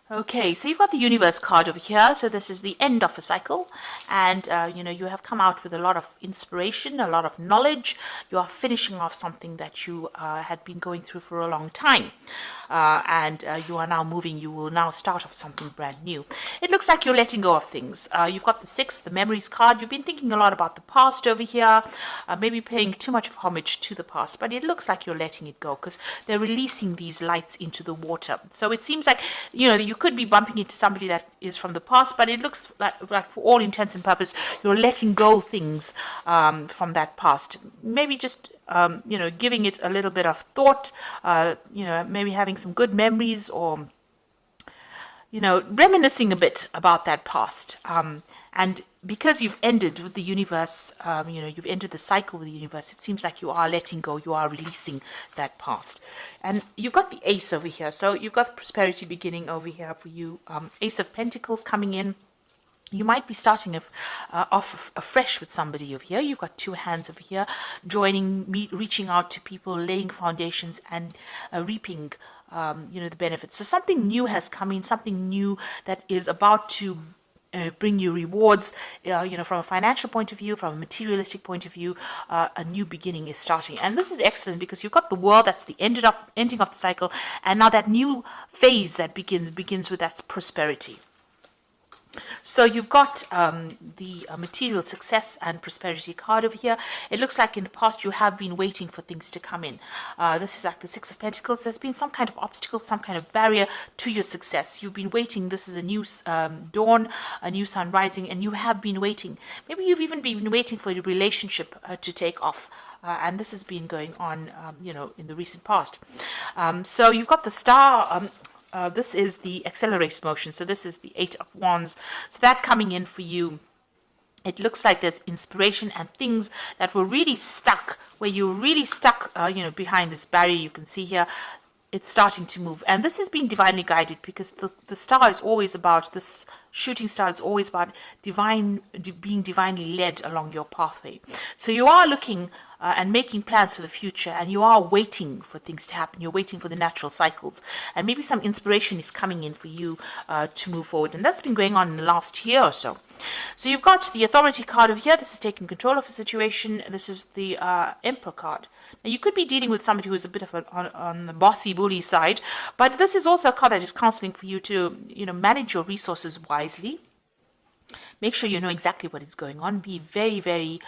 Okay, so you've got the universe card over here. So this is the end of a cycle, and you have come out with a lot of inspiration, a lot of knowledge. You are finishing off something that you had been going through for a long time, and you are now moving. You will now start off something brand new. It looks like you're letting go of things. You've got the six, the memories card. You've been thinking a lot about the past over here, maybe paying too much of homage to the past, but it looks like you're letting it go because they're releasing these lights into the water. So it seems like you could be bumping into somebody that is from the past, but it looks like for all intents and purposes, you're letting go things from that past. Maybe just giving it a little bit of thought. Maybe having some good memories, or reminiscing a bit about that past. And because you've ended with the universe, you've entered the cycle with the universe, it seems like you are letting go, you are releasing that past. And you've got the ace over here. So you've got prosperity beginning over here for you. Ace of Pentacles coming in. You might be starting off afresh with somebody over here. You've got two hands over here, reaching out to people, laying foundations, and reaping the benefits. So something new has come in, something new that is about to bring you rewards, from a financial point of view, from a materialistic point of view. A new beginning is starting, and this is excellent because you've got the world, that's the ending of the cycle, and now that new phase that begins with that prosperity. So you've got the material success and prosperity card over here. It looks like in the past you have been waiting for things to come in. This is like the Six of Pentacles. There's been some kind of obstacle, some kind of barrier to your success. You've been waiting. This is a new dawn, a new sun rising, and you have been waiting. Maybe you've even been waiting for your relationship to take off. And this has been going on, in the recent past. So you've got the star. This is the accelerated motion. So this is the Eight of Wands. So that coming in for you, it looks like there's inspiration and things that were really stuck, where you're really stuck, behind this barrier you can see here. It's starting to move. And this has been divinely guided because the star is always about, this shooting star is always about being divinely led along your pathway. So you are looking and making plans for the future, and you are waiting for things to happen. You're waiting for the natural cycles, and maybe some inspiration is coming in for you to move forward, and that's been going on in the last year or so. So you've got the authority card over here. This is taking control of a situation. This is the Emperor card. Now you could be dealing with somebody who is a bit of on the bossy bully side, but this is also a card that is counseling for you to manage your resources wisely. Make sure you know exactly what is going on. Be very, very,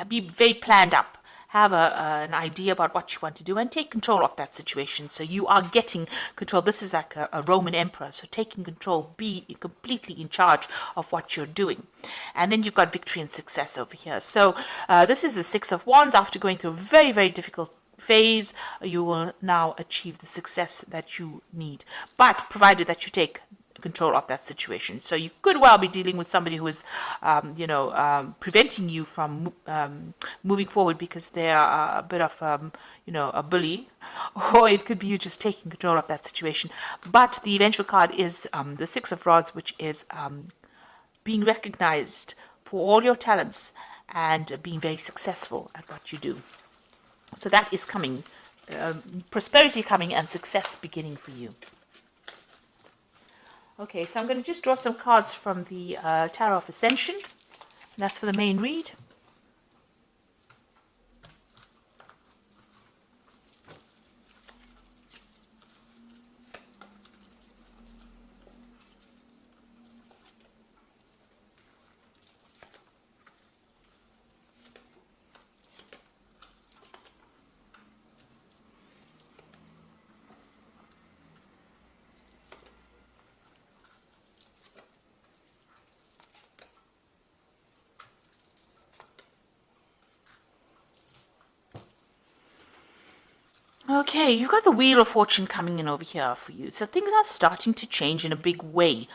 be very planned up. Have an idea about what you want to do and take control of that situation. So you are getting control. This is like a Roman emperor. So taking control, be completely in charge of what you're doing. And then you've got victory and success over here. So this is the Six of Wands. After going through a very, very difficult phase, you will now achieve the success that you need. But provided that you take control of that situation. So you could well be dealing with somebody who is, preventing you from moving forward because they are a bit of, a bully, or it could be you just taking control of that situation. But the eventual card is the Six of Rods, which is being recognized for all your talents and being very successful at what you do. So that is coming, prosperity coming and success beginning for you. Okay, so I'm going to just draw some cards from the Tarot of Ascension. And that's for the main read. Okay, you've got the Wheel of Fortune coming in over here for you. So things are starting to change in a big way.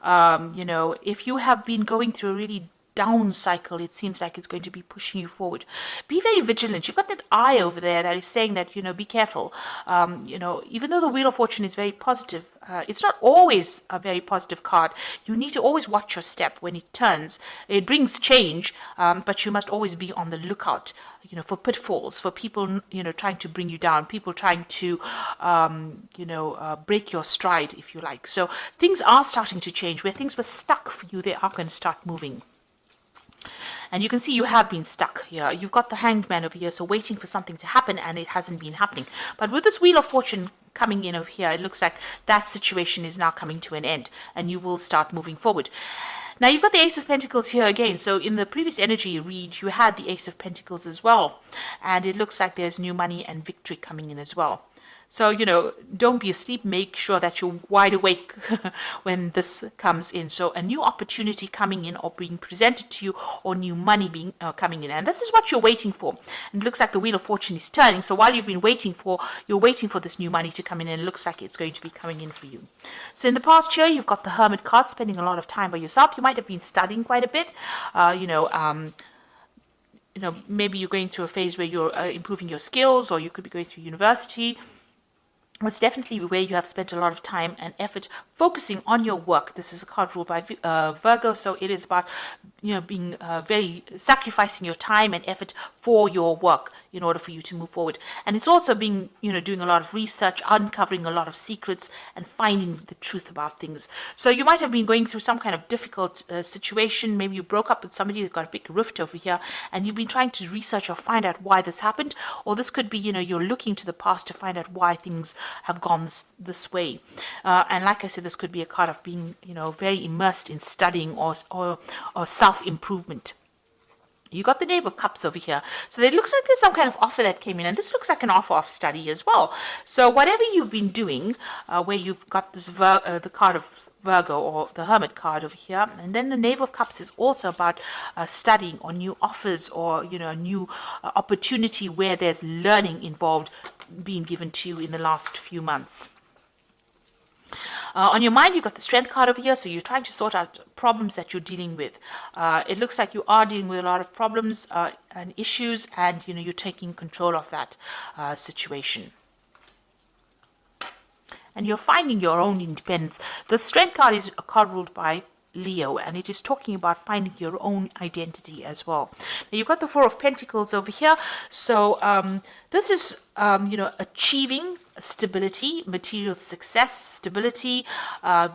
If you have been going through a really down cycle, it seems like it's going to be pushing you forward. Be very vigilant. You've got that eye over there that is saying that, be careful. Even though the Wheel of Fortune is very positive, it's not always a very positive card. You need to always watch your step when it turns. It brings change, but you must always be on the lookout, for pitfalls, for people, trying to bring you down, people trying to, break your stride, if you like. So things are starting to change. Where things were stuck for you, they are going to start moving. And you can see you have been stuck here. You've got the Hanged Man over here, so waiting for something to happen, and it hasn't been happening. But with this Wheel of Fortune coming in over here, it looks like that situation is now coming to an end, and you will start moving forward. Now, you've got the Ace of Pentacles here again. So in the previous energy read, you had the Ace of Pentacles as well. And it looks like there's new money and victory coming in as well. So, don't be asleep. Make sure that you're wide awake when this comes in. So a new opportunity coming in or being presented to you, or new money being coming in. And this is what you're waiting for. And it looks like the Wheel of Fortune is turning. So while you've been you're waiting for this new money to come in, and it looks like it's going to be coming in for you. So in the past year, you've got the Hermit card, spending a lot of time by yourself. You might have been studying quite a bit, maybe you're going through a phase where you're improving your skills, or you could be going through university. It's definitely where you have spent a lot of time and effort focusing on your work. This is a card ruled by Virgo, so it is about being sacrificing your time and effort for your work in order for you to move forward. And it's also being doing a lot of research, uncovering a lot of secrets, and finding the truth about things. So you might have been going through some kind of difficult situation. Maybe you broke up with somebody, you've got a big rift over here, and you've been trying to research or find out why this happened. Or this could be you're looking to the past to find out why things have gone this way. And like I said, this could be a card of being very immersed in studying or self-improvement. You got the Knave of Cups over here. So it looks like there's some kind of offer that came in, and this looks like an offer of study as well. So whatever you've been doing, where you've got this the card of Virgo, or the Hermit card over here, and then the Knave of Cups is also about studying, or new offers, or a new opportunity where there's learning involved being given to you in the last few months. On your mind, you've got the Strength card over here, so you're trying to sort out problems that you're dealing with. It looks like you are dealing with a lot of problems and issues, and you're taking control of that situation. And you're finding your own independence. The Strength card is a card ruled by Leo, and it is talking about finding your own identity as well. Now, you've got the Four of Pentacles over here, so this is achieving stability, material success, stability,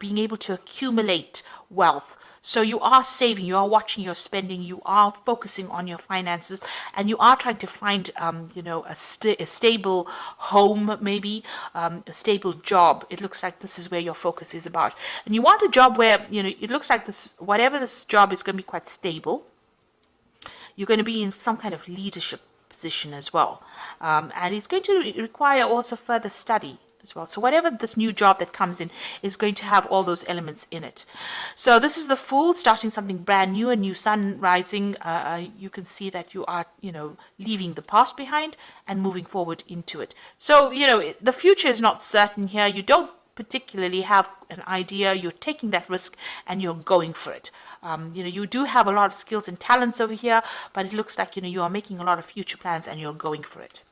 being able to accumulate wealth. So you are saving, you are watching your spending, you are focusing on your finances, and you are trying to find, a stable home, maybe a stable job. It looks like this is where your focus is about. And you want a job where, it looks like whatever this job is going to be quite stable. You're going to be in some kind of leadership position as well. And it's going to require also further study as well. So whatever this new job that comes in is going to have all those elements in it. So this is the Fool, starting something brand new, a new sun rising. You can see that you are, leaving the past behind and moving forward into it. So, the future is not certain here. You don't particularly have an idea. You're taking that risk and you're going for it. You do have a lot of skills and talents over here, but it looks like, you are making a lot of future plans and you're going for it.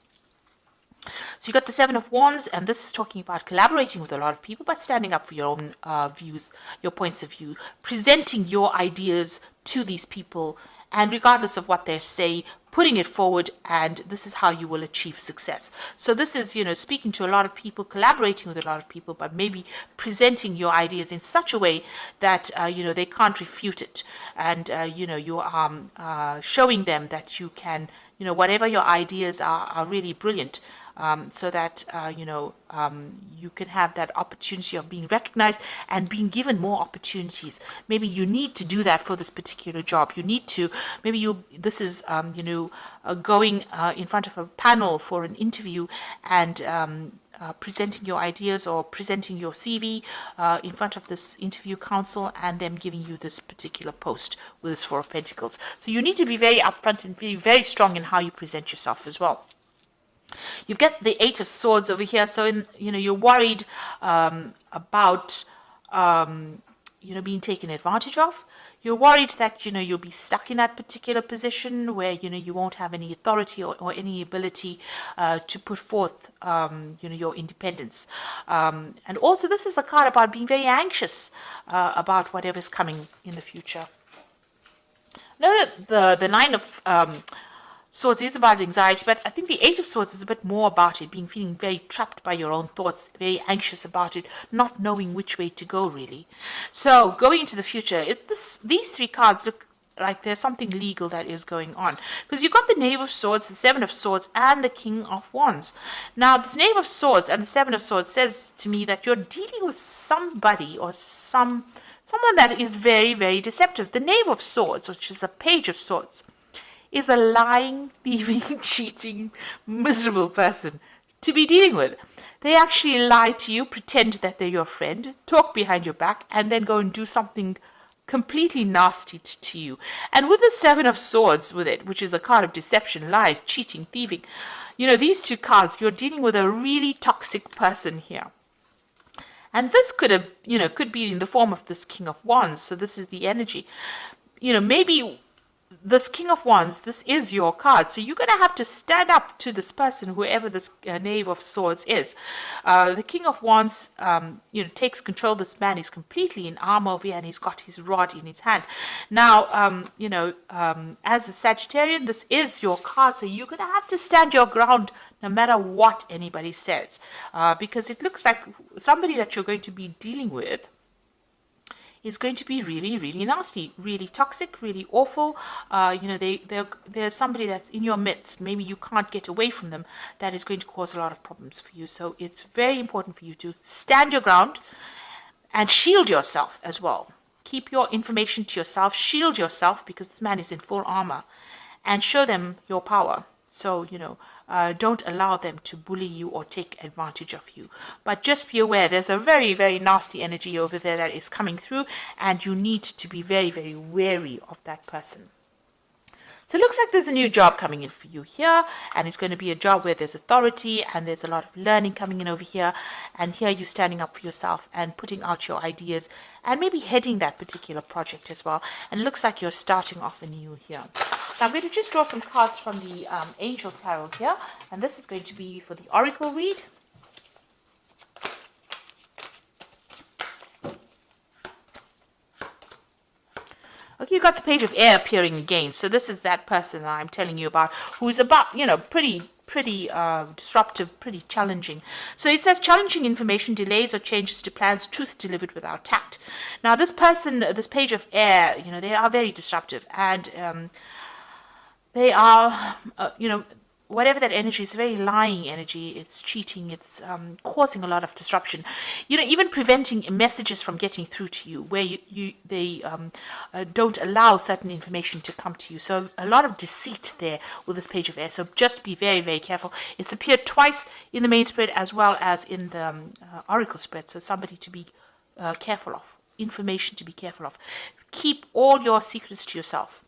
So you got the Seven of Wands, and this is talking about collaborating with a lot of people, but standing up for your own views, your points of view, presenting your ideas to these people, and regardless of what they say, putting it forward, and this is how you will achieve success. So this is, speaking to a lot of people, collaborating with a lot of people, but maybe presenting your ideas in such a way that, they can't refute it. And, you are showing them that you can, whatever your ideas are really brilliant. So that, you can have that opportunity of being recognized and being given more opportunities. Maybe you need to do that for this particular job. You need to, this is, going in front of a panel for an interview and presenting your ideas or presenting your CV in front of this interview council, and them giving you this particular post with this Four of Pentacles. So you need to be very upfront and be very strong in how you present yourself as well. You get the Eight of Swords over here, so you're worried about being taken advantage of. You're worried that, you'll be stuck in that particular position where, you won't have any authority or any ability to put forth, your independence. And also, this is a card about being very anxious about whatever's coming in the future. No, the Nine of Swords is about anxiety, but I think the Eight of Swords is a bit more about it, feeling very trapped by your own thoughts, very anxious about it, not knowing which way to go, really. So, going into the future, these three cards look like there's something legal that is going on. Because you've got the Knave of Swords, the Seven of Swords, and the King of Wands. Now, this Knave of Swords and the Seven of Swords says to me that you're dealing with somebody or someone that is very, very deceptive. The Knave of Swords, which is a Page of Swords, is a lying, thieving, cheating, miserable person to be dealing with. They actually lie to you, pretend that they're your friend, talk behind your back, and then go and do something completely nasty to you. And with the Seven of Swords with it, which is a card of deception, lies, cheating, thieving, these two cards, you're dealing with a really toxic person here. And this could be in the form of this King of Wands. So this is the energy. Maybe this King of Wands, this is your card. So you're going to have to stand up to this person, whoever this Knave of Swords is. The King of Wands, takes control. This man is completely in armor over here, and he's got his rod in his hand. Now, as a Sagittarian, this is your card. So you're going to have to stand your ground no matter what anybody says. Because it looks like somebody that you're going to be dealing with is going to be really, really nasty, really toxic, really awful. There's somebody that's in your midst. Maybe you can't get away from them. That is going to cause a lot of problems for you. So it's very important for you to stand your ground and shield yourself as well. Keep your information to yourself. Shield yourself, because this man is in full armor, and show them your power. So, don't allow them to bully you or take advantage of you. But just be aware, there's a very, very nasty energy over there that is coming through, and you need to be very, very wary of that person. So it looks like there's a new job coming in for you here, and it's going to be a job where there's authority and there's a lot of learning coming in over here. And here you're standing up for yourself and putting out your ideas and maybe heading that particular project as well. And it looks like you're starting off anew here. So I'm going to just draw some cards from the Angel Tarot here, and this is going to be for the Oracle read. Okay, you got the Page of Air appearing again. So this is that person that I'm telling you about, who's about, pretty disruptive, pretty challenging. So it says challenging information, delays or changes to plans, truth delivered without tact. Now this person, this Page of Air, they are very disruptive, and they are, whatever that energy is, very lying energy. It's cheating. It's causing a lot of disruption. Even preventing messages from getting through to you, where they don't allow certain information to come to you. So a lot of deceit there with this Page of Air. So just be very, very careful. It's appeared twice in the main spread as well as in the Oracle spread. So somebody to be careful of. Information to be careful of. Keep all your secrets to yourself.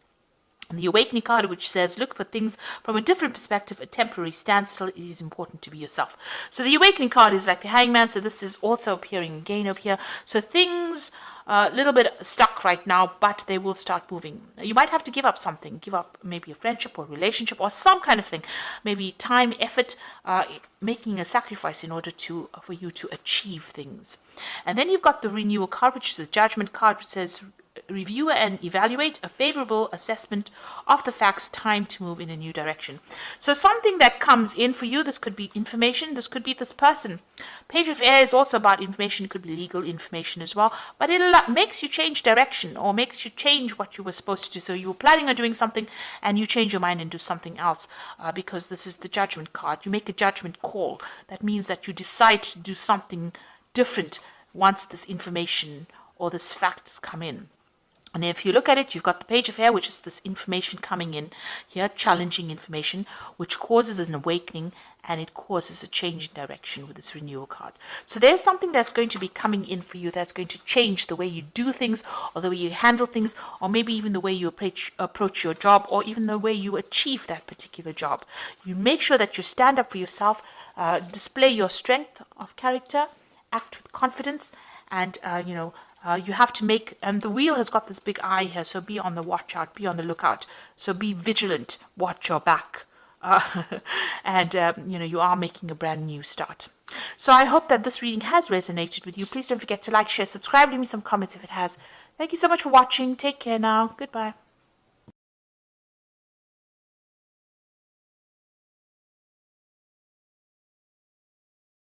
The Awakening card, which says, look for things from a different perspective, a temporary standstill. It is important to be yourself. So the Awakening card is like the Hangman. So this is also appearing again over here. So things a little bit stuck right now, but they will start moving. You might have to give up something. Give up maybe a friendship or relationship or some kind of thing. Maybe time, effort, making a sacrifice in order for you to achieve things. And then you've got the Renewal card, which is a Judgment card, which says, review and evaluate a favorable assessment of the facts, time to move in a new direction. So something that comes in for you, this could be information, this could be this person. Page of Air is also about information, it could be legal information as well, but it makes you change direction or makes you change what you were supposed to do. So you were planning on doing something and you change your mind and do something else because this is the Judgment card. You make a judgment call. That means that you decide to do something different once this information or this facts come in. And if you look at it, you've got the Page of Air, which is this information coming in here, challenging information, which causes an awakening and it causes a change in direction with this Renewal card. So there's something that's going to be coming in for you that's going to change the way you do things or the way you handle things or maybe even the way you approach your job or even the way you achieve that particular job. You make sure that you stand up for yourself, display your strength of character, act with confidence, and You have to make, and the wheel has got this big eye here, so be on the watch out, be on the lookout. So be vigilant, watch your back. And, you are making a brand new start. So I hope that this reading has resonated with you. Please don't forget to like, share, subscribe, leave me some comments if it has. Thank you so much for watching. Take care now. Goodbye.